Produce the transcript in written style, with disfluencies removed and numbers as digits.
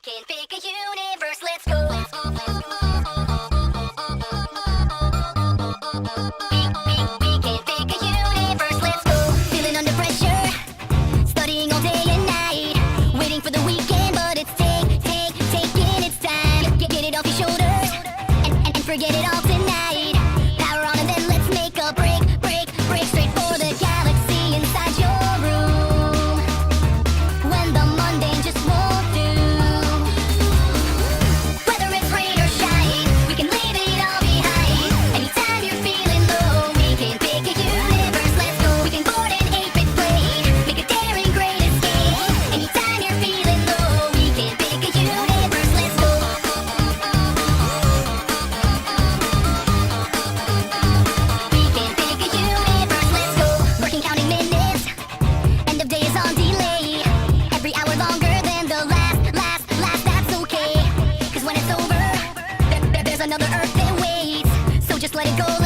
can pick a universe, let's go. We can pick a universe, let's go. Feeling under pressure, studying all day and night, waiting for the weekend, but it's taking its time. Get it off your shoulders and forget it all tonight. Power on and then let's make a break straight for the galaxy inside your room. When the mundane just won't do. Whether it's rain or shine, we can leave it all behind. Anytime you're feeling low, we can pick a universe, let's go. We can board an 8-bit plane, make a daring great escape. Anytime you're feeling low, we can pick a universe, let's go. We can pick a universe, let's go. Working, counting minutes, end of day is on delay. Every hour longer than the last, that's okay. Cause when it's over, there's another Earth that waits. So just let it go.